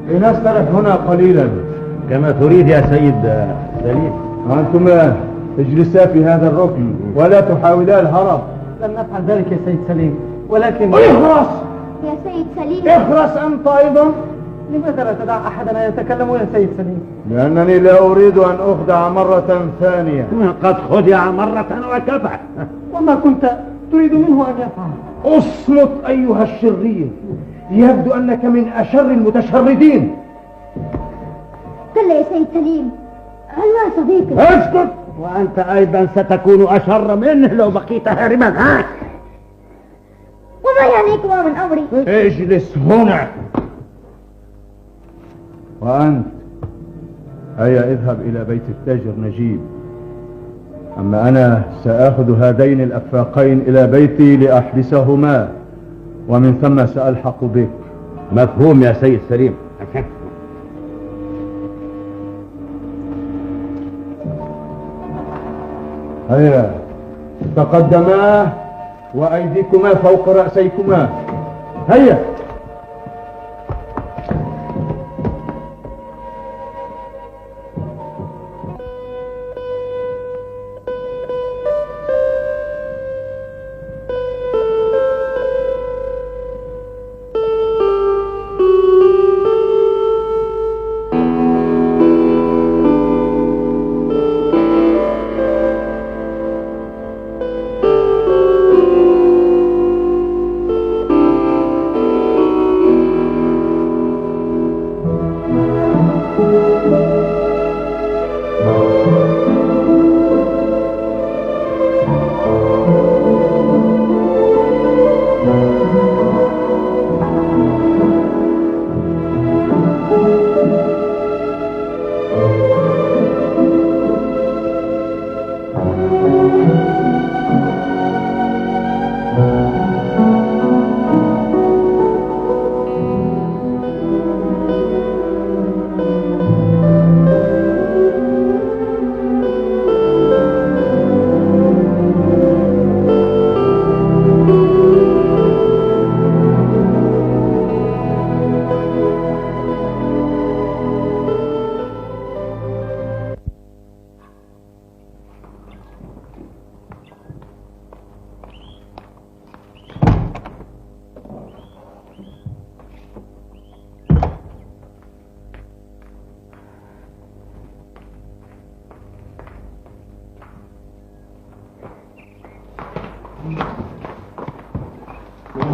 لنسترح هنا قليلا. كما تريد يا سيد سليم. وأنتما اجلسا في هذا الركن ولا تحاولا الهرب. لن نفعل ذلك يا سيد سليم، ولكن اخرس يا سيد سليم. اخرس أنت أيضا. لماذا لا تدع أحدنا يتكلم يا سيد سليم؟ لأنني لا أريد أن أخدع مرة ثانية. قد خدع مرة وكفى. وما كنت تريد منه أن يفعل؟ اصمت أيها الشرير، يبدو أنك من أشر المتشردين. كلا يا سيد سليم، هل صديقي؟ اسكت. وأنت أيضا ستكون أشر منه لو بقيت هاربا. ها؟ وما يعنيكما من أمري؟ اجلس هنا. وأنت هيا اذهب إلى بيت التاجر نجيب، أما أنا سآخذ هذين الأفاقين إلى بيتي لأحبسهما، ومن ثم سألحق بك. مفهوم يا سيد سليم. هيا تقدما وأيديكما فوق رأسيكما. هيا.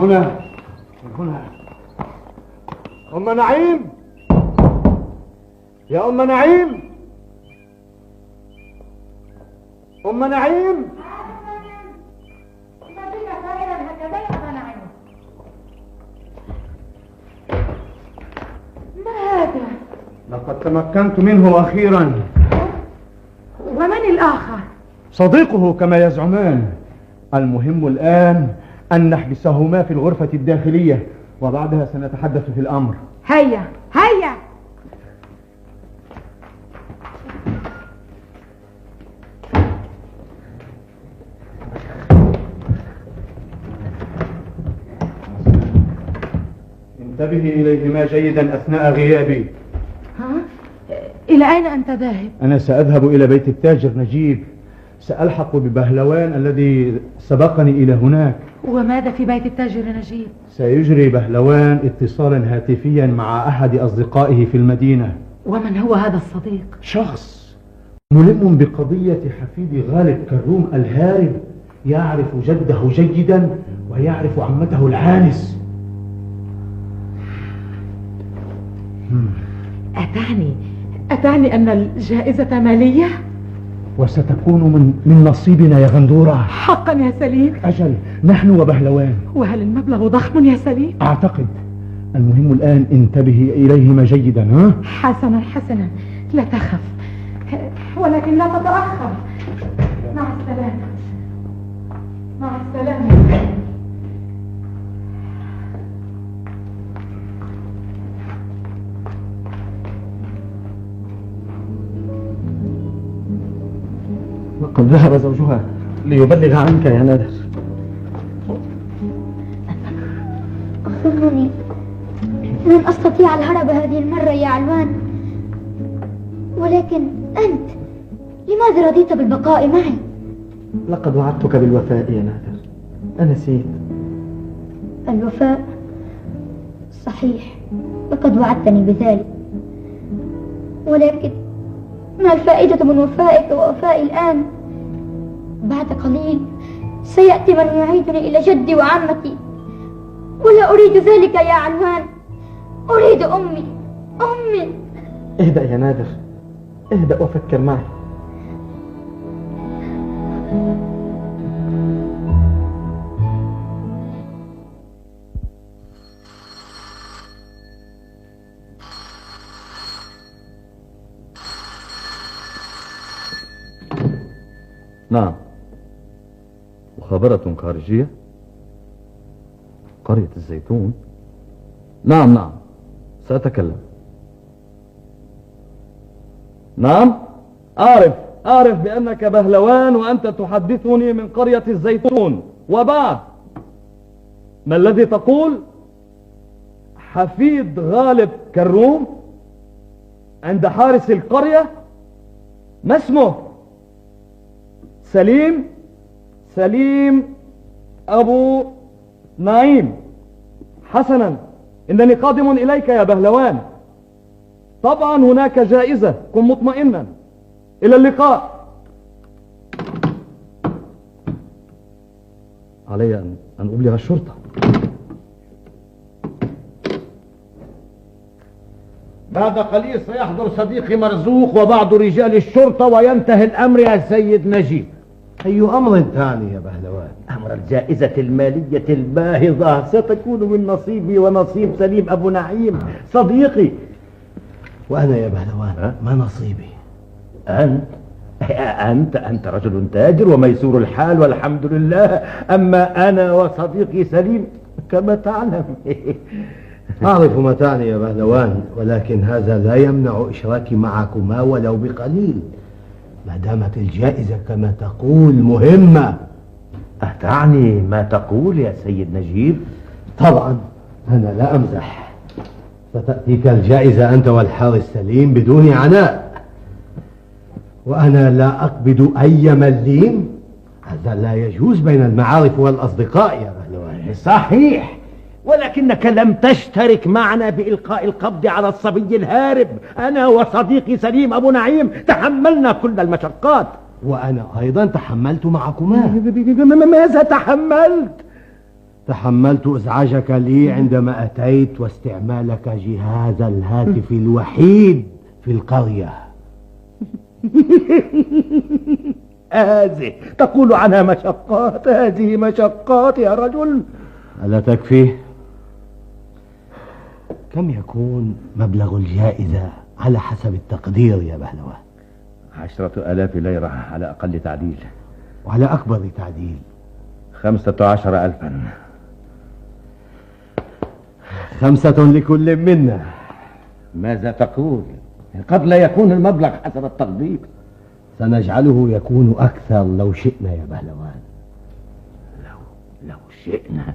هنا أم نعيم، يا أم نعيم، أم نعيم. ما هذا؟ لقد تمكنت منه أخيرا. ومن الآخر؟ صديقه كما يزعمان. المهم الآن أن نحبسهما في الغرفة الداخلية، وبعدها سنتحدث في الأمر. هيا هيا. انتبهي إليهما جيدا أثناء غيابي. ها؟ إلى أين أنت ذاهب؟ أنا سأذهب إلى بيت التاجر نجيب، سألحق ببهلوان الذي سبقني إلى هناك. وماذا في بيت التاجر نجيب؟ سيجري بهلوان اتصالا هاتفيا مع أحد أصدقائه في المدينة. ومن هو هذا الصديق؟ شخص ملم بقضية حفيد غالب كروم الهارب، يعرف جده جيدا ويعرف عمته العانس. أتعني أن الجائزة مالية؟ وستكون من نصيبنا يا غندورة. حقا يا سليم؟ أجل، نحن وبهلوان. وهل المبلغ ضخم يا سليم؟ أعتقد. المهم الآن انتبهي إليهما جيدا. ها؟ حسنا، لا تخف، ولكن لا تتأخر. مع السلامة. مع السلامة. وقد ذهب زوجها ليبلغ عنك يا نادر. أخبرني لن أستطيع الهرب هذه المرة يا علوان، ولكن أنت لماذا رضيت بالبقاء معي؟ لقد وعدتك بالوفاء يا نادر، أنسيت؟ الوفاء صحيح، لقد وعدتني بذلك، ولكن ما الفائدة من وفائك ووفائي الآن؟ بعد قليل سيأتي من يعيدني إلى جدي وعمتي، ولا أريد ذلك يا علوان. أريد أمي. اهدأ يا نادر، اهدأ وفكر معي. نعم، مخابرة خارجية، قرية الزيتون. نعم سأتكلم. نعم، أعرف بأنك بهلوان وأنت تحدثني من قرية الزيتون. وبعد، ما الذي تقول؟ حفيد غالب كروم عند حارس القرية؟ ما اسمه؟ سليم أبو نعيم. حسنا، إنني قادم إليك يا بهلوان. طبعا هناك جائزة، كن مطمئنا. إلى اللقاء. علي أن أبلغ الشرطة. بعد قليل سيحضر صديقي مرزوق وبعض رجال الشرطة وينتهي الأمر يا سيد نجيب. أي أمر ثاني يا بهلوان؟ أمر الجائزة المالية الباهظة ستكون من نصيبي ونصيب سليم أبو نعيم صديقي. وأنا يا بهلوان ما نصيبي؟ أنت رجل تاجر وميسور الحال والحمد لله، أما أنا وصديقي سليم كما تعلم. أعرف ما تعني يا بهلوان، ولكن هذا لا يمنع إشراكي معكما ولو بقليل، ما دامت الجائزة كما تقول مهمة. أتعني ما تقول يا سيد نجيب؟ طبعا أنا لا أمزح. ستأتيك الجائزة أنت والحارس سليم بدون عناء، وأنا لا أقبض أي مليم. هذا لا يجوز بين المعارف والأصدقاء يا بهلوان. صحيح، ولكنك لم تشترك معنا بإلقاء القبض على الصبي الهارب. أنا وصديقي سليم أبو نعيم تحملنا كل المشقات. وأنا أيضا تحملت معكما. ماذا تحملت؟ تحملت إزعاجك لي عندما أتيت واستعمالك جهاز الهاتف الوحيد في القرية. هذه تقول عنها مشقات؟ هذه مشقات يا رجل. ألا تكفيه؟ كم يكون مبلغ الجائزة على حسب التقدير يا بهلوان؟ 10,000 ليرة على أقل تعديل. وعلى أكبر تعديل 15,000. 5 لكل منا. ماذا تقول؟ قد لا يكون المبلغ حسب التقدير. سنجعله يكون أكثر لو شئنا يا بهلوان. لو شئنا؟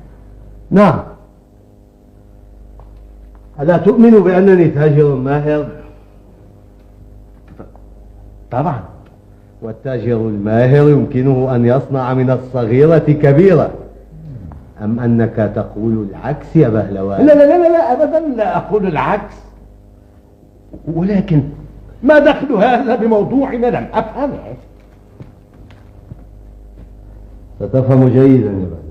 نعم. ألا تؤمن بأنني تاجر ماهر؟ طبعا. والتاجر الماهر يمكنه أن يصنع من الصغيرة كبيرة. أم أنك تقول العكس يا بهلوان؟ لا أبدا لا أقول العكس، ولكن ما دخل هذا بموضوعنا؟ لم أفهمه. ستفهم جيدا يا بهلوان.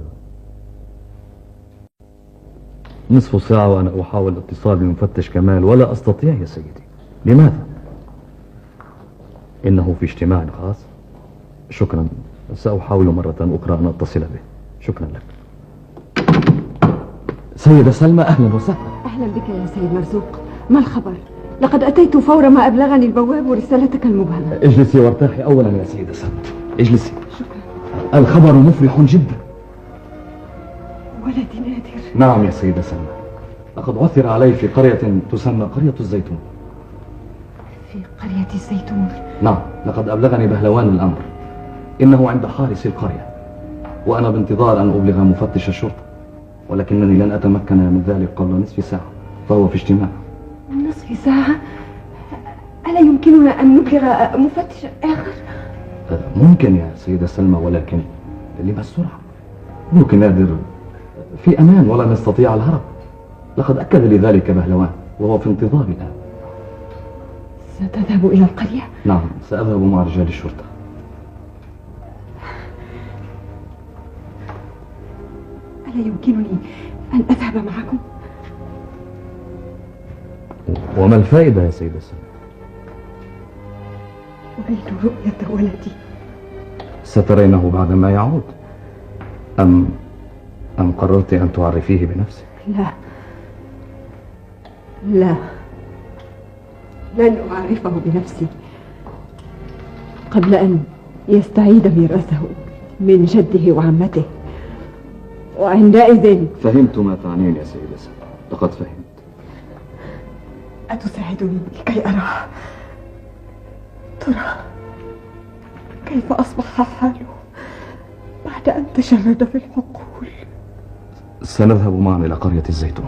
نصف ساعة وأنا أحاول الاتصال بمفتش كمال ولا أستطيع يا سيدي. لماذا؟ إنه في اجتماع خاص. شكرا، سأحاول مرة أخرى أن أتصل به. شكرا لك. سيدة سلمى، أهلا وسهلا. أهلا بك يا سيد مرزوق. ما الخبر؟ لقد أتيت فور ما أبلغني البواب رسالتك المبهمة. اجلسي وارتاحي أولا يا سيدة سلمى، اجلسي. شكرا. الخبر مفرح جدا. ولدي نادر. نعم يا سيدة سلمى، لقد عثر عليه في قرية تسمى قرية الزيتون. في قرية الزيتون؟ نعم، لقد أبلغني بهلوان الأمر. إنه عند حارس القرية، وأنا بانتظار أن أبلغ مفتش الشرطة، ولكنني لن أتمكن من ذلك قبل نصف ساعة. فهو في اجتماع. نصف ساعة؟ ألا يمكننا أن نبلغ مفتش آخر؟ ممكن يا سيدة سلمى، ولكن لما السرعة؟ ممكن نادر في أمان ولا نستطيع الهرب. لقد أكد لي ذلك بهلوان وهو في انتظارنا. ستذهب إلى القرية؟ نعم، سأذهب مع رجال الشرطة. ألا يمكنني أن أذهب معكم؟ وما الفائدة يا سيدة سلمى؟ أريد رؤية ولدي. سترينه بعدما يعود أم قررت أن تعرفيه بنفسك؟ لا، لن أعرفه بنفسي قبل أن يستعيد ميراثه من جده وعمته، وعندئذ... فهمت ما تعنين يا سيدة سلمى، لقد فهمت. أتساعدني لكي أراه؟ ترى كيف أصبح حاله بعد أن تشرد في الحقول؟ سنذهب معا إلى قرية الزيتون.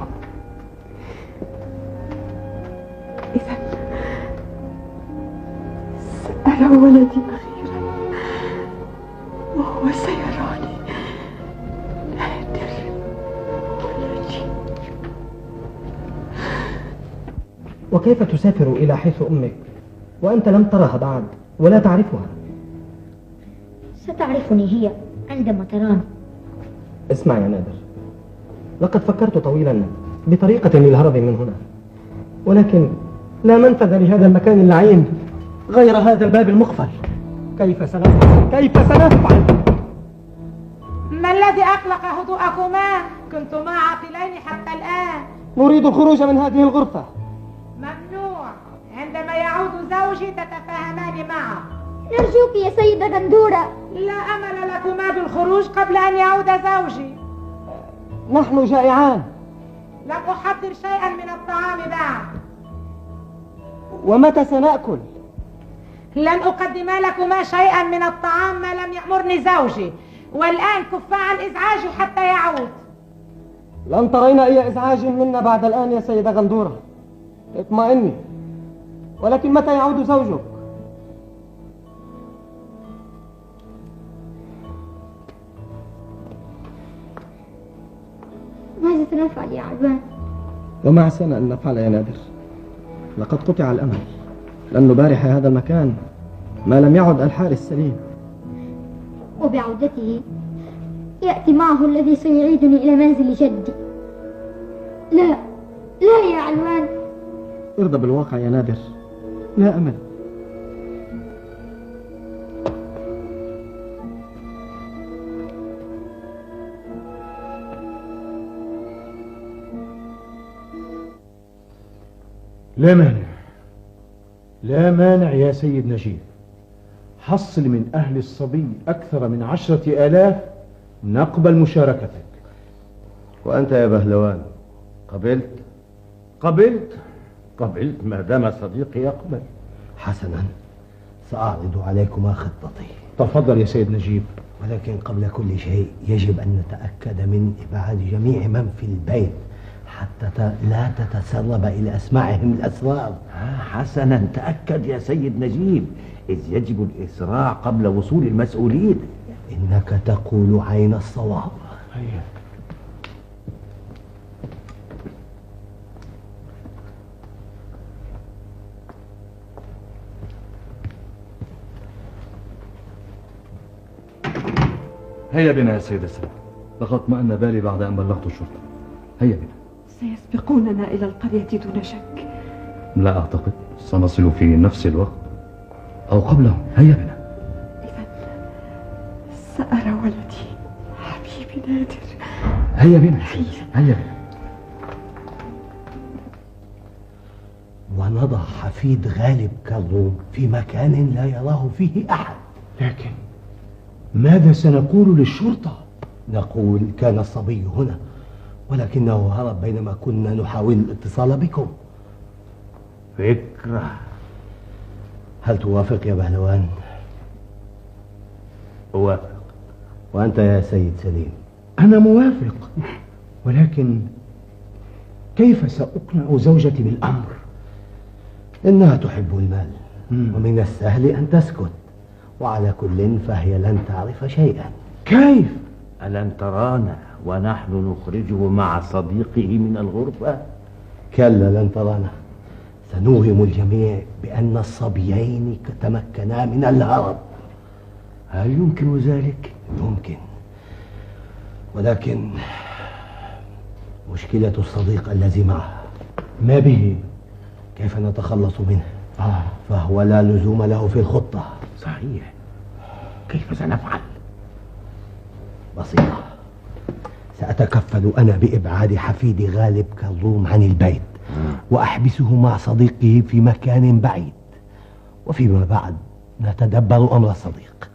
إذا سأرى ولدي أخيرا وهو سيراني. نادر ولدي. وكيف تسافر إلى حيث أمك وأنت لم ترها بعد ولا تعرفها؟ ستعرفني هي عندما تراني. اسمع يا نادر، لقد فكرت طويلا بطريقة للهرب من هنا، ولكن لا منفذ لهذا المكان اللعين غير هذا الباب المقفل. كيف سنفعل؟ ما الذي أقلق هدوءكما؟ كنتما عاقلين حتى الآن. نريد الخروج من هذه الغرفة. ممنوع. عندما يعود زوجي تتفاهمان معه. نرجوك يا سيدة غندورة. لا أمل لكما بالخروج قبل أن يعود زوجي. نحن جائعان. لم أحضر شيئا من الطعام بعد. ومتى سنأكل؟ لن أقدم لكما شيئا من الطعام ما لم يأمرني زوجي، والآن كفا عن إزعاجي حتى يعود. لن ترين أي إزعاج منا بعد الآن يا سيدة غندورة، اطمئني. ولكن متى يعود زوجك؟ ماذا سنفعل يا علوان؟ وما عسانا أن نفعل يا نادر. لقد قطع الأمل، لأن نبارح هذا المكان ما لم يعد الحارس سليم. وبعودته يأتي معه الذي سيعيدني إلى منزل جدي. لا يا علوان. ارضى بالواقع يا نادر، لا أمل. لا مانع يا سيد نجيب. حصل من أهل الصبي أكثر من 10,000 نقبل مشاركتك. وأنت يا بهلوان قبلت؟ قبلت ما دام صديقي يقبل. حسنا، سأعرض عليكما خطتي. تفضل يا سيد نجيب. ولكن قبل كل شيء يجب أن نتأكد من إبعاد جميع من في البيت حتى لا تتسرب إلى أسماعهم الأسرار. حسنا، تأكد يا سيد نجيب، إذ يجب الإسراع قبل وصول المسؤولين. إنك تقول عين الصواب. هيا بنا يا سيدة سلمى، لقد اطمأن بالي بعد أن بلغت الشرطة. هيا بنا. سيسبقوننا إلى القرية دون شك. لا أعتقد، سنصل في نفس الوقت أو قبله. هيا بنا. إذا سأرى ولدي حبيبي نادر. هيا بنا. هيا بنا. ونضع حفيد غالب كالروم في مكان لا يراه فيه أحد. لكن ماذا سنقول للشرطة؟ نقول كان الصبي هنا ولكنه هرب بينما كنا نحاول الاتصال بكم. فكرة. هل توافق يا بهلوان؟ أوافق. وأنت يا سيد سليم؟ أنا موافق، ولكن كيف سأقنع زوجتي بالأمر؟ إنها تحب المال، ومن السهل أن تسكت، وعلى كل فهي لن تعرف شيئا. كيف؟ ألن ترانا ونحن نخرجه مع صديقه من الغرفة؟ كلا لن ترانا، سنوهم الجميع بأن الصبيين تمكنا من الهرب. هل يمكن ذلك؟ يمكن، ولكن مشكلة الصديق الذي معه. ما به؟ كيف نتخلص منه؟ فهو لا لزوم له في الخطة. صحيح، كيف سنفعل؟ بسيطة، سأتكفل أنا بإبعاد حفيد غالب كظوم عن البيت، وأحبسه مع صديقه في مكان بعيد، وفيما بعد نتدبر أمر الصديق.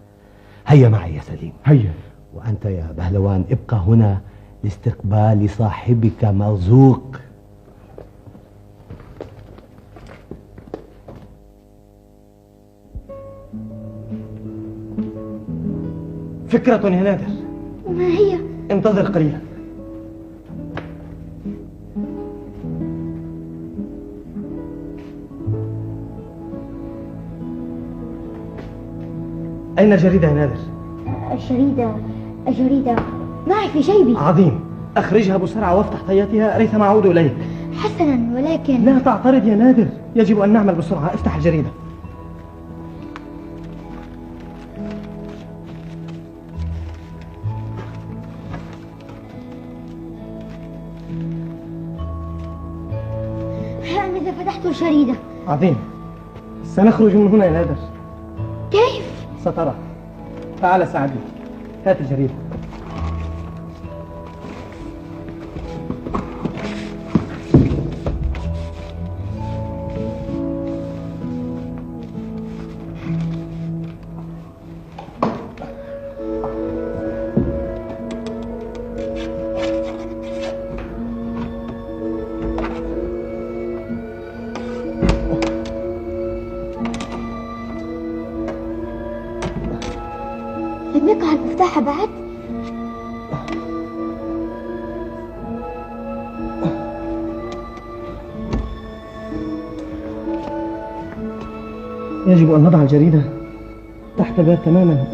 هيا معي يا سليم. هيا. وأنت يا بهلوان ابقى هنا لاستقبال صاحبك مرزوق. فكرة يا نادر. وما هي؟ انتظر قليلا. أين الجريدة يا نادر؟ الجريدة معي في جيبي. عظيم، أخرجها بسرعة وافتح طياتها ريثما أعود إليك. حسنا، ولكن لا تعترض يا نادر، يجب أن نعمل بسرعة. افتح الجريدة. ها إذا فتحت الجريدة. عظيم، سنخرج من هنا يا نادر. كيف؟ سترى. تعال ساعدني، هات الجريدة. لم يقع المفتاح بعد؟ يجب أن نضع الجريدة تحت باب تماما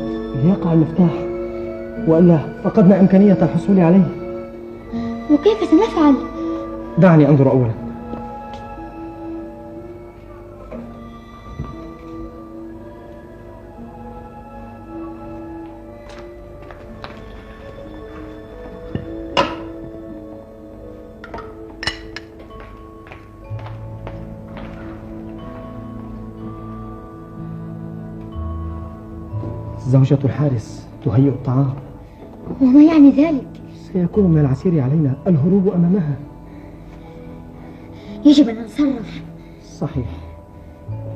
ليقع المفتاح، وإلا فقدنا إمكانية الحصول عليه. وكيف سنفعل؟ دعني أنظر أولا. زوجة الحارس تهيئ الطعام. وما يعني ذلك؟ سيكون من العسير علينا الهروب أمامها. يجب أن نتصرف. صحيح،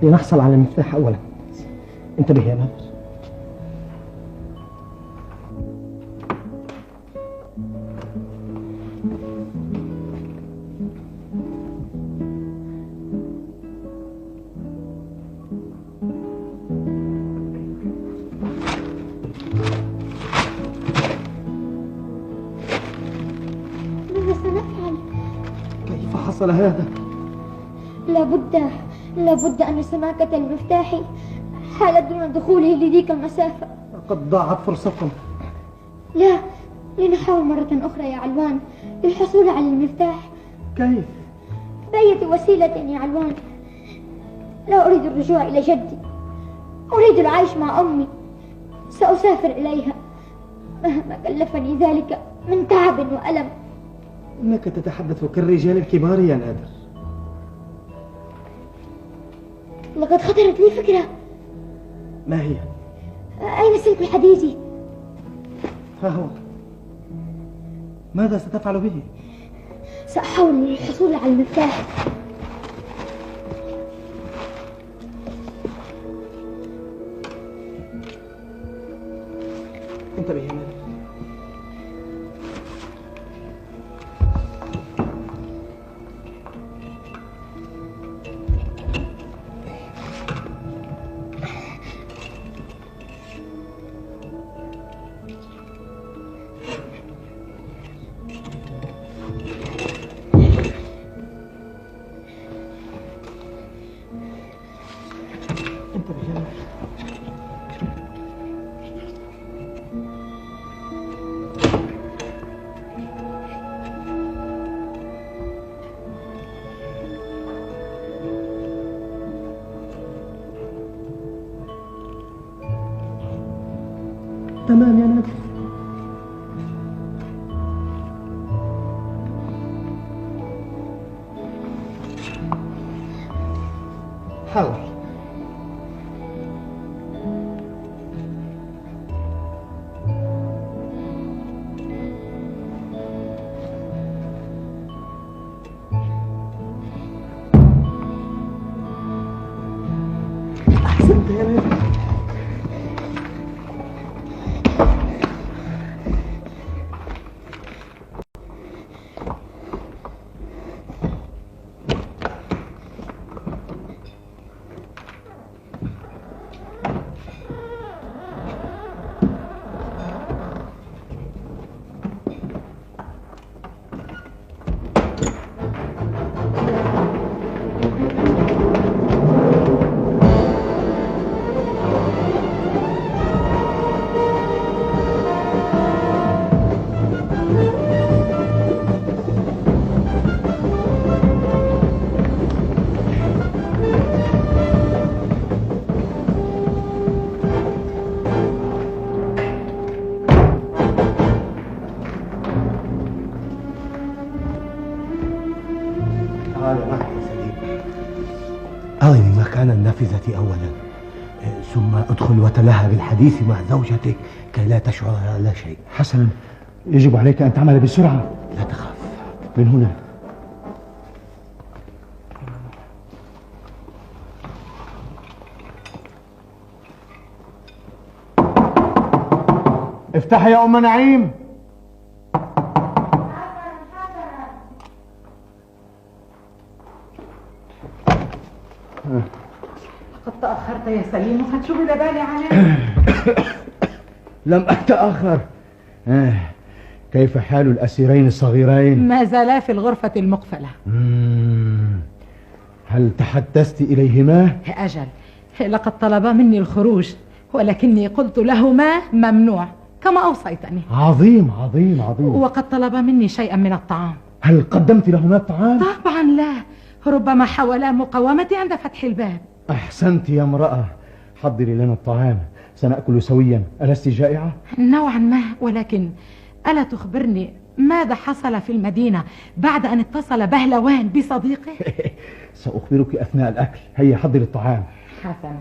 لنحصل على المفتاح أولا. انتبه يا نادر. ماذا سنفعل؟ كيف حصل هذا؟ لابد أن سماكة المفتاح حالت دون دخوله لذيك المسافة. لقد ضاعت فرصتنا. لا، لنحاول مرة أخرى يا علوان للحصول على المفتاح. كيف؟ بأية وسيلة يا علوان. لا أريد الرجوع إلى جدي، أريد العيش مع أمي. سأسافر إليها مهما كلفني ذلك من تعب وألم. إنك تتحدث كالرجال الكبار يا نادر. لقد خطرت لي فكرة. ما هي؟ أين سلك الحديد؟ ها هو. ماذا ستفعل به؟ سأحاول للحصول على المفتاح. انتبه يا نادر. تمام يا نادر. حاول. أحسنت يا نادر. أرني مكان النافذة أولا، ثم ادخل وتلهى بالحديث مع زوجتك كي لا تشعر لا شيء. حسنا، يجب عليك أن تعمل بسرعة. لا تخاف. من هنا. افتح يا أم نعيم. لقد تأخرت يا سليم وقد شغل بالي عليك. لم أتأخر. كيف حال الأسيرين الصغيرين؟ ما زالا في الغرفة المقفلة. هل تحدثت إليهما؟ أجل، لقد طلبا مني الخروج ولكني قلت لهما ممنوع كما أوصيتني. عظيم عظيم عظيم. وقد طلبا مني شيئا من الطعام. هل قدمت لهما الطعام؟ طبعا لا، ربما حاولا مقاومتي عند فتح الباب. أحسنت يا امرأة، حضري لنا الطعام سنأكل سويا. ألست جائعة؟ نوعا ما، ولكن ألا تخبرني ماذا حصل في المدينة بعد أن اتصل بهلوان بصديقه؟ سأخبرك أثناء الأكل. هيا حضري الطعام. حسنا.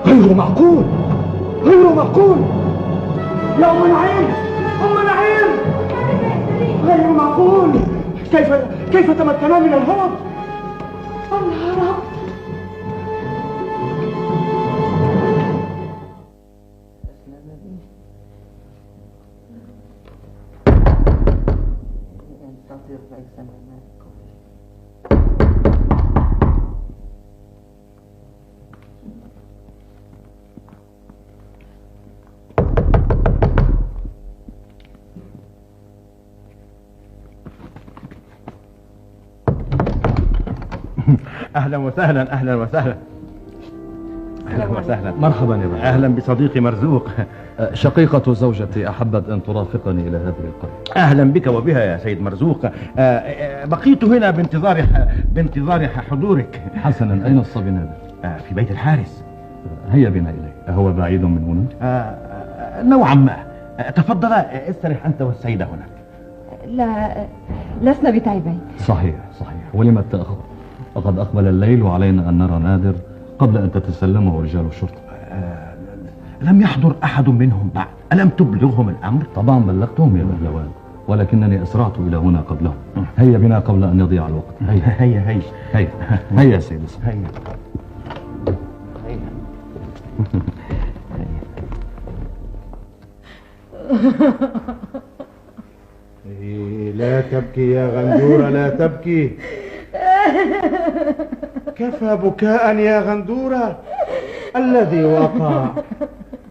غير معقول، غير معقول يا أم نعيم، أم نعيم، غير معقول. كيف تمكنا من الهرب؟ الهرب؟ أهلا وسهلا، أهلا وسهلا، أهلا وسهلا. مرحبا يا باشا. أهلا بصديقي مرزوق. شقيقة زوجتي أحبت أن ترافقني إلى هذه القرية. أهلا بك وبها يا سيد مرزوق. بقيت هنا بانتظار حضورك. حسنا، أين الصبي نادر؟ في بيت الحارس. هيا بنا إليه. أهو بعيد من هنا؟ نوعا ما. تفضل استرح أنت والسيدة هناك. لا، لسنا بتعبين. صحيح صحيح. ولم التأخر؟ لقد أقبل الليل وعلينا أن نرى نادر قبل أن تتسلمه رجال الشرطة. لم يحضر أحد منهم بعد. ألم تبلغهم الأمر؟ طبعا بلغتهم يا بهلوان، ولكنني أسرعت إلى هنا قبلهم. هيا بنا قبل أن يضيع الوقت. هيا هيا سيدي. هيا. لا تبكي يا غندورة، لا تبكي. كفى بكاء يا غندورة. الذي وقع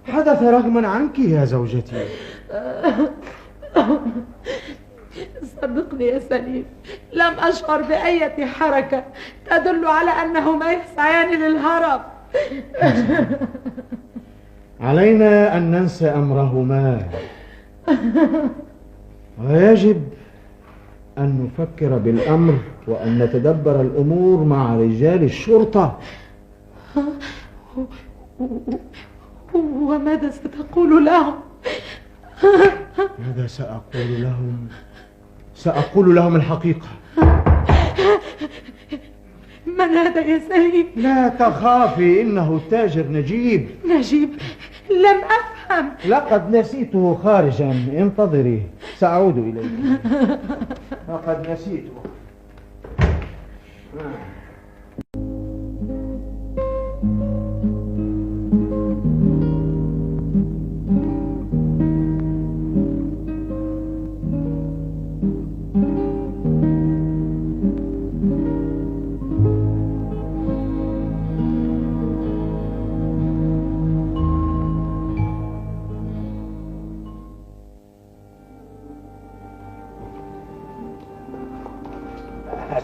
حدث رغما عنك يا زوجتي. صدقني يا سليم، لم أشعر بأية حركة تدل على أنهما يسعيان للهرب. علينا أن ننسى أمرهما، ويجب أن نفكر بالأمر وأن نتدبر الأمور مع رجال الشرطة. وماذا ستقول لهم؟ ماذا سأقول لهم؟ سأقول لهم الحقيقة. من هذا يا سليم؟ لا تخافي، إنه التاجر نجيب. نجيب؟ لم أفهم. لقد نسيته خارجا، انتظري سأعود إليك. لقد نسيته.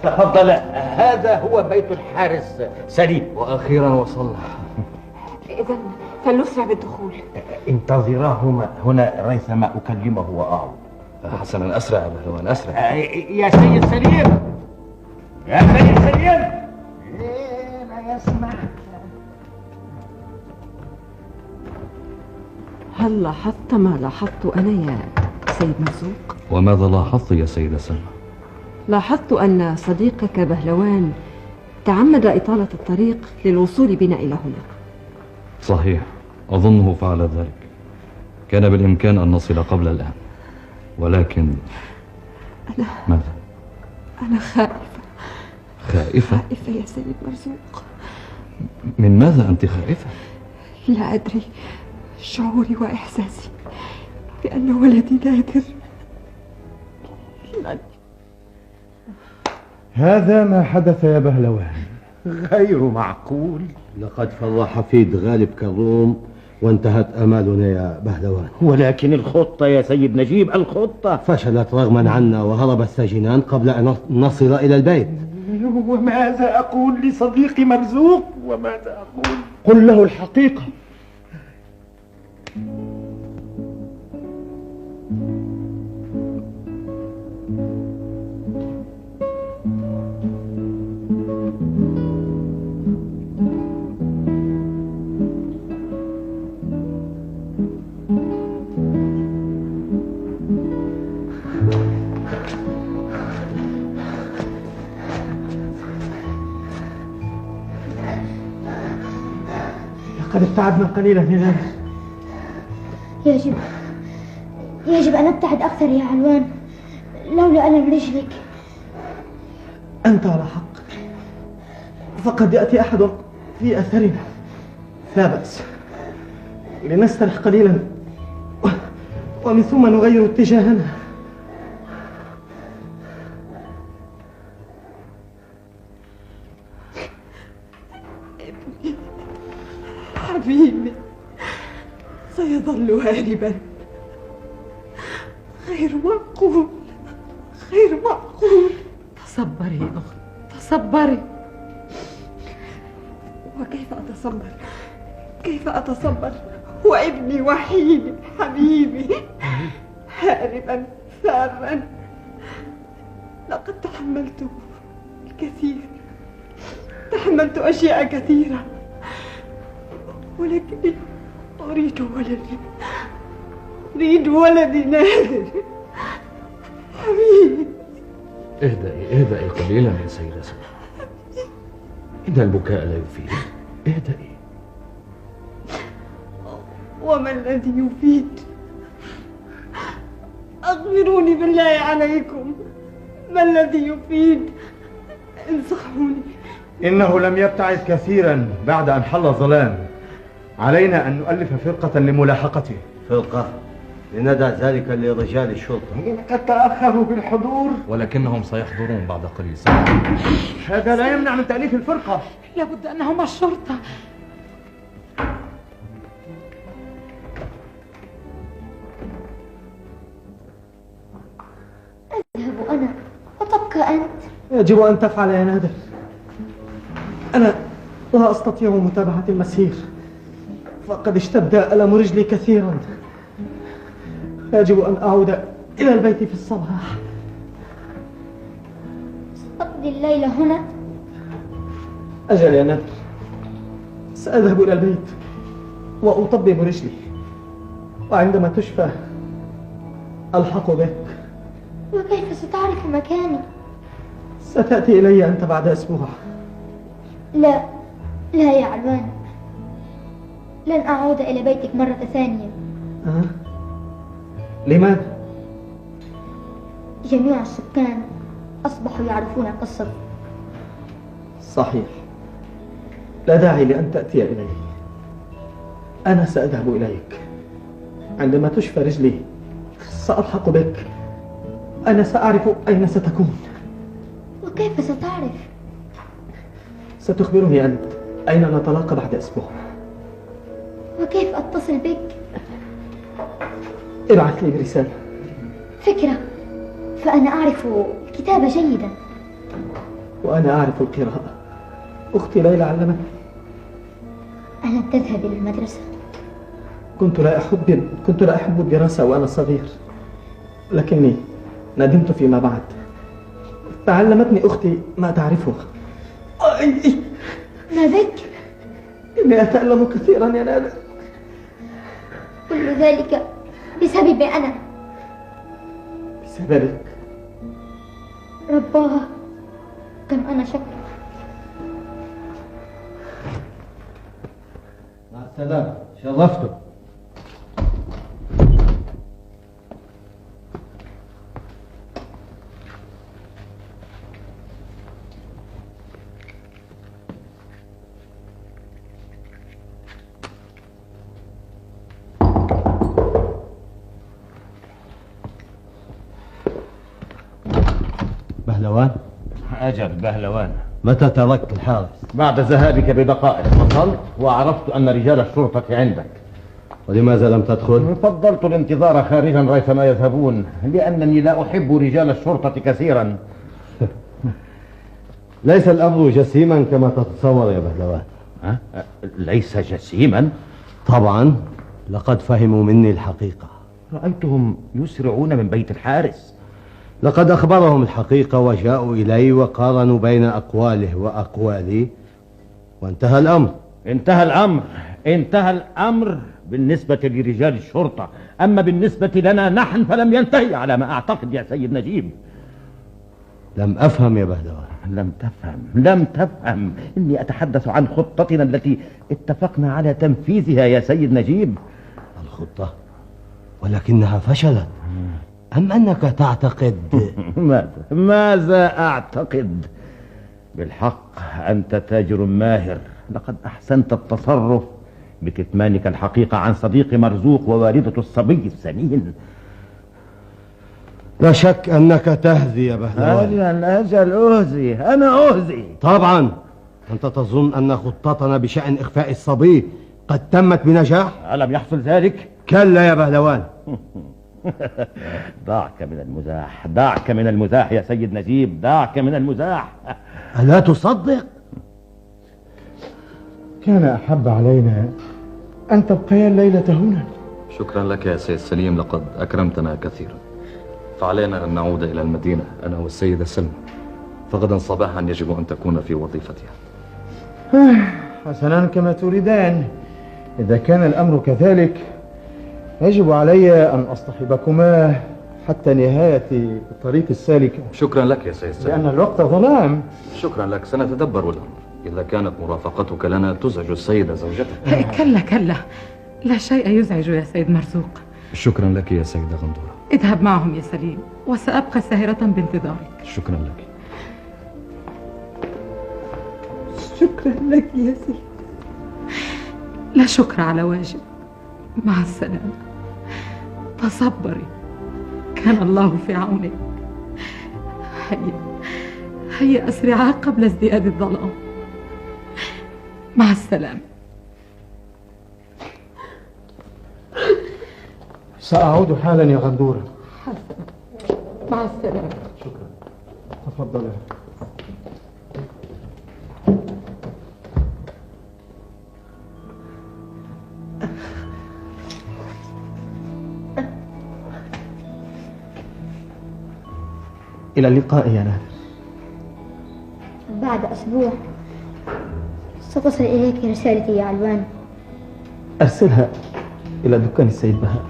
تفضل، هذا هو بيت الحارس سليم. وأخيرا وصلنا. إذا فلنسرع بالدخول. انتظراهما هنا ريثما أكلمه وأعود. حسنا، أسرع يا بهلوان أسرع. يا سيد سليم، يا سيد سليم. لا يسمع. هل لاحظت ما لاحظت أنا يا سيد مرزوق؟ وماذا لاحظت يا سيدة سلمى؟ لاحظت أن صديقك بهلوان تعمد إطالة الطريق للوصول بنا إلى هنا. صحيح، أظنه فعل ذلك. كان بالإمكان أن نصل قبل الآن، ولكن ماذا؟ أنا خائفة. خائفة؟ خائفة يا سيد مرزوق. من ماذا أنت خائفة؟ لا أدري، شعوري وإحساسي بأن ولدي نادر. هذا ما حدث يا بهلوان. غير معقول. لقد فر حفيد غالب كروم وانتهت آمالنا يا بهلوان. ولكن الخطة يا سيد نجيب، الخطة فشلت رغما عنا وهرب الساجنان قبل أن نصل إلى البيت. وماذا أقول لصديقي مرزوق؟ وماذا أقول؟ قل له الحقيقة. قد ابتعدنا قليلا يا نادر. يجب أن نبتعد أكثر يا علوان، لولا ألم رجلك. أنت على حق، فقد يأتي أحد في أثرنا. لا بأس، لنسترح قليلا ومن ثم نغير اتجاهنا. حبيبي سيظل هاربا. غير معقول، غير معقول. تصبري يا أخت، تصبري. وكيف أتصبر؟ كيف أتصبر وابني وحيد حبيبي هاربا ثارا؟ لقد تحملت الكثير، تحملت أشياء كثيرة، ولكني أريد ولدي، أريد ولدي نادر حبيبي. اهدئي قليلا يا سيدة سلمى، إن البكاء لا يفيد. اهدئي. وما الذي يفيد؟ أخبروني بالله عليكم، ما الذي يفيد؟ انصحوني. إنه لم يبتعد كثيرا بعد أن حل الظلام. علينا أن نؤلف فرقة لملاحقته. فرقة؟ لندع ذلك لرجال الشرطة. قد تأخروا بالحضور، ولكنهم سيحضرون بعد قليل. هذا لا يمنع من تأليف الفرقة. لابد أنهم الشرطة. أذهب أنا وتبقى أنت. يجب أن تفعل يا نادر. لا أستطيع متابعة المسير، فقد اشتد ألم رجلي كثيرا. يجب أن أعود إلى البيت في الصباح. أقضي الليلة هنا؟ أجل يا نادر، سأذهب إلى البيت وأطبب رجلي، وعندما تشفى ألحق بك. وكيف ستعرف مكاني؟ ستأتي إلي أنت بعد أسبوع. لا لا يا علوان، لن أعود إلى بيتك مرة ثانية. لماذا؟ جميع السكان أصبحوا يعرفون قصتي. صحيح، لا داعي لأن تأتي إلي، أنا سأذهب إليك. عندما تشفى رجلي سألحق بك، أنا سأعرف أين ستكون. وكيف ستعرف؟ ستخبرني أنت أين نتلاقى بعد أسبوع. وكيف أتصل بك؟ ابعث لي برسالة. فكرة، فأنا أعرف الكتابة جيدا. وأنا أعرف القراءة، أختي ليلى علمتني. ألم تذهب إلى المدرسة؟ كنت لا أحب الدراسة وأنا صغير، لكني ندمت فيما بعد. تعلمتني أختي ما تعرفه. ما بك؟ إني أتألم كثيرا يا نادر. كل ذلك بسببي أنا. بسببك؟ رباه كم أنا شكرا. مع السلامة، شرفتم. بهلوان؟ أجل بهلوان. متى تركت الحارس؟ بعد ذهابك بدقائق وصلت وعرفت أن رجال الشرطة عندك. ولماذا لم تدخل؟ فضلت الانتظار خارجا ريثما يذهبون، لأنني لا أحب رجال الشرطة كثيرا. ليس الأمر جسيما كما تتصور يا بهلوان. ليس جسيما؟ طبعا، لقد فهموا مني الحقيقة. رأيتهم يسرعون من بيت الحارس. لقد أخبرهم الحقيقة وجاءوا إلي وقارنوا بين أقواله وأقوالي، وانتهى الأمر. انتهى الأمر بالنسبة لرجال الشرطة، أما بالنسبة لنا نحن فلم ينتهي على ما أعتقد يا سيد نجيب. لم أفهم يا بهلوان. لم تفهم. إني أتحدث عن خطتنا التي اتفقنا على تنفيذها يا سيد نجيب. الخطة؟ ولكنها فشلت. أم أنك تعتقد؟ ماذا أعتقد؟ بالحق أنت تاجر ماهر، لقد أحسنت التصرف بكتمانك الحقيقة عن صديق مرزوق ووالدة الصبي السمين. لا شك أنك تهزي يا بهلوان. أجل أهزي، أنا أهزي. طبعا، أنت تظن أن خطتنا بشأن إخفاء الصبي قد تمت بنجاح؟ ألم يحصل ذلك؟ كلا يا بهلوان. دعك من المزاح يا سيد نجيب، دعك من المزاح. ألا تصدق؟ كان أحب علينا أن تبقيا الليلة هنا. شكرا لك يا سيد سليم، لقد أكرمتنا كثيرا. فعلينا أن نعود إلى المدينة أنا والسيدة سلمى، فغدا صباحا يجب أن تكون في وظيفتها. حسنا كما تريدان. إذا كان الأمر كذلك يجب علي أن أصطحبكما حتى نهاية الطريق السالكة. شكرا لك يا سيد سليم، لأن الوقت ظلام. شكرا لك، سنتدبر الأمر. إذا كانت مرافقتك لنا تزعج السيدة زوجتك. كلا، لا شيء يزعج يا سيد مرزوق. شكرا لك يا سيدة غندورة. اذهب معهم يا سليم، وسأبقى ساهرة بانتظارك. شكرا لك. شكرا لك يا سيد. لا شكر على واجب. مع السلامة. تصبري، كان الله في عونك. هيا أسرعا قبل ازدياد الظلام. مع السلامة. سأعود حالا يا غندورة. مع السلامة. شكرا. تفضل. إلى اللقاء يا نادر. بعد أسبوع ستصل إليك رسالتي يا علوان. أرسلها إلى دكان السيد بهاء.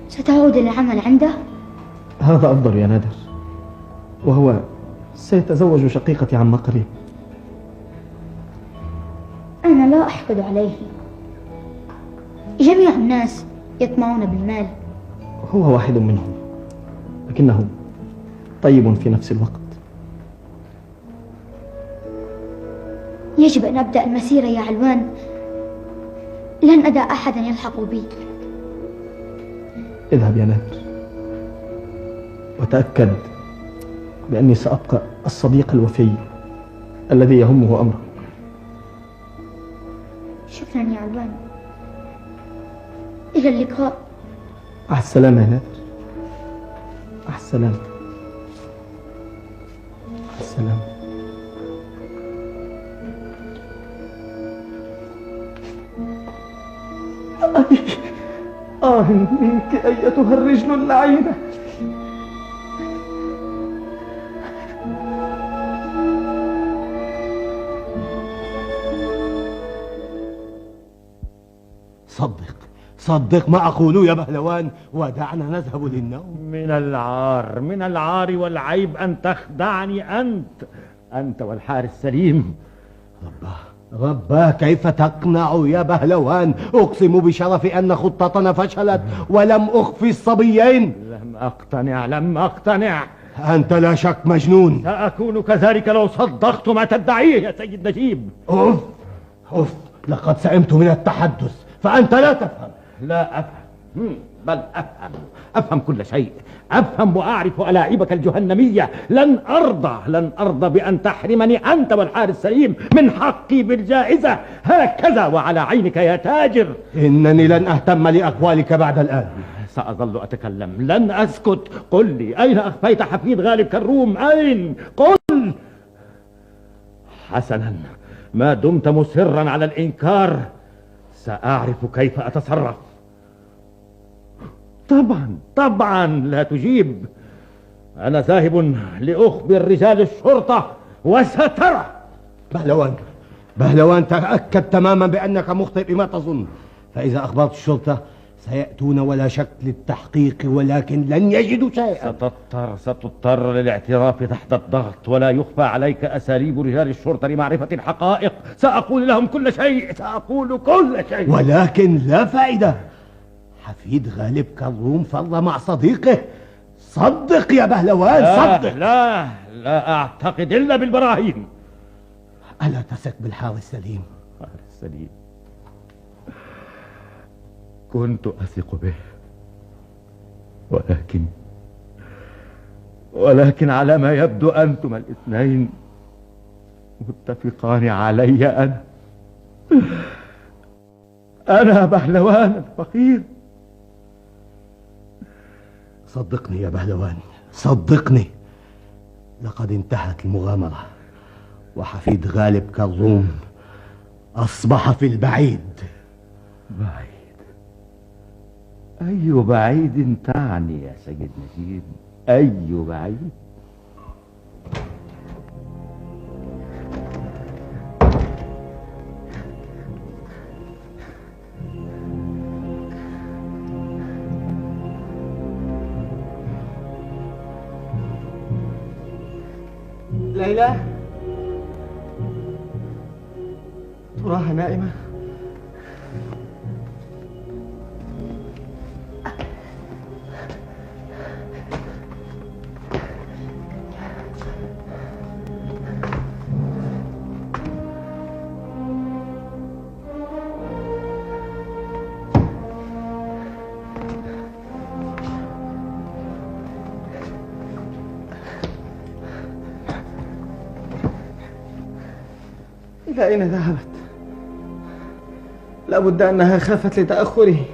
ستعود للعمل عنده؟ هذا أفضل يا نادر، وهو سيتزوج شقيقتي عما قريب. أنا لا أحقد عليه، جميع الناس يطمعون بالمال. هو واحد منهم، لكنه طيب في نفس الوقت. يجب أن أبدأ المسيرة يا علوان، لن أدع أحدا يلحق بي. اذهب يا نادر، وتأكد بأني سأبقى الصديق الوفي الذي يهمه أمرك. شكرا يا علوان، إلى اللقاء. مع السلامة يا نادر، مع السلامة، مع السلامة. منك أيتها الرجل اللعينة. صدق ما أقول يا بهلوان، ودعنا نذهب للنوم. من العار والعيب أن تخدعني أنت والحارس سليم. رباه كيف تقنع يا بهلوان؟ أقسم بشرف أن خطتنا فشلت ولم أخفي الصبيين. لم أقتنع. أنت لا شك مجنون. سأكون كذلك لو صدقت ما تدعيه يا سيد نجيب. أوف، لقد سئمت من التحدث، فأنت لا تفهم. لا أفهم، بل أفهم كل شيء. أفهم وأعرف ألاعبك الجهنمية. لن أرضى بأن تحرمني أنت والحارس سليم من حقي بالجائزة. هكذا وعلى عينك يا تاجر. إنني لن أهتم لأقوالك بعد الآن. سأظل أتكلم، لن أسكت. قل لي، أين أخفيت حفيد غالب كروم؟ أين؟ قل. حسنا، ما دمت مصرا على الإنكار سأعرف كيف أتصرف. طبعا لا تجيب. أنا ذاهب لأخبر رجال الشرطة وسترى. بهلوان تأكد تماما بأنك مخطئ بما تظن، فإذا أخبرت الشرطة سيأتون ولا شك للتحقيق، ولكن لن يجدوا شيئا. ستضطر للاعتراف تحت الضغط، ولا يخفى عليك أساليب رجال الشرطة لمعرفة الحقائق. سأقول لهم كل شيء، ولكن لا فائدة. حفيد غالب كروم فر مع صديقه. صدق يا بهلوان، صدق. لا أعتقد إلا بالبراهين. ألا تثق بالحارس سليم؟ كنت أثق به، ولكن على ما يبدو أنتم الاثنين متفقان علي. أنا بهلوان الفقير. صدقني يا بهلوان، صدقني. لقد انتهت المغامرة، وحفيد غالب كروم أصبح في البعيد. أي بعيد تعني يا سيد نجيب؟ أي بعيد؟ ليلى، تراها نائمة؟ إلى أين ذهبت؟ لابد أنها خافت لتأخري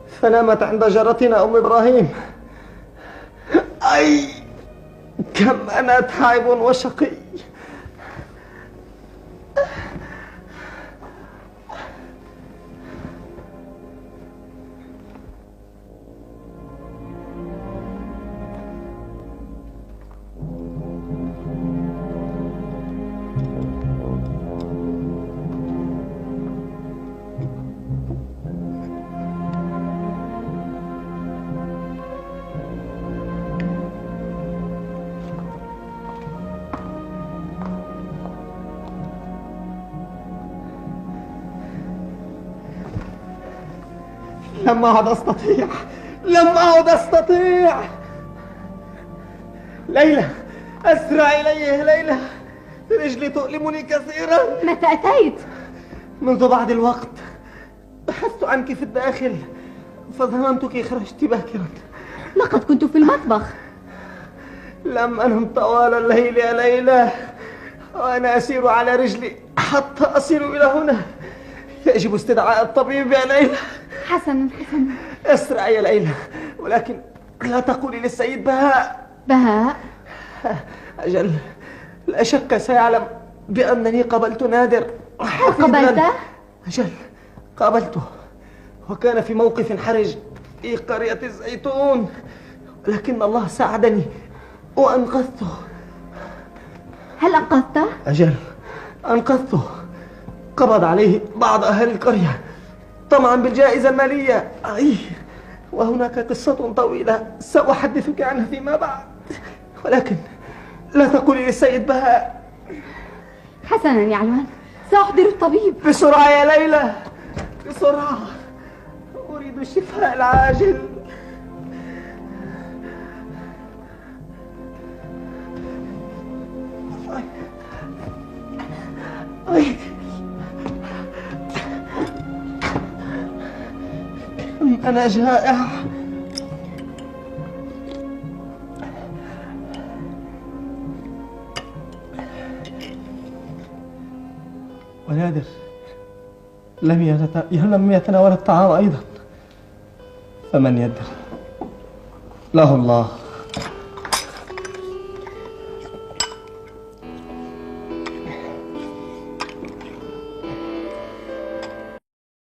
فنامت عند جارتنا أم إبراهيم. أي كم أنا تعب وشقي. لم أعد أستطيع، لم أعد أستطيع. ليلى، أسرع إليه ليلى، رجلي تؤلمني كثيرا. متى أتيت؟ منذ بعض الوقت، بحثت عنك في الداخل فظننتك خرجت باكرا. لقد كنت في المطبخ. لم أنم طوال الليل يا ليلى، وأنا أسير على رجلي حتى أصل إلى هنا. يجب استدعاء الطبيب يا ليلى. حسنا حسنا. اسرع يا ليلى، ولكن لا تقولي للسيد بهاء. بهاء؟ أجل، لا شك سيعلم بأنني قابلت نادر. قابلته؟ أجل، قابلته، وكان في موقف حرج في قرية الزيتون، ولكن الله ساعدني وأنقذته. هل أنقذته؟ أجل، أنقذته. قبض عليه بعض أهل القرية طمعا بالجائزة المالية. وهناك قصة طويلة سأحدثك عنها فيما بعد، ولكن لا تقولي للسيد بهاء. حسنا يا علوان، سأحضر الطبيب. بسرعة يا ليلى، بسرعة، أريد الشفاء العاجل. أنا جائع. ونادر لم يتناول الطعام أيضا، فمن يدري، له الله.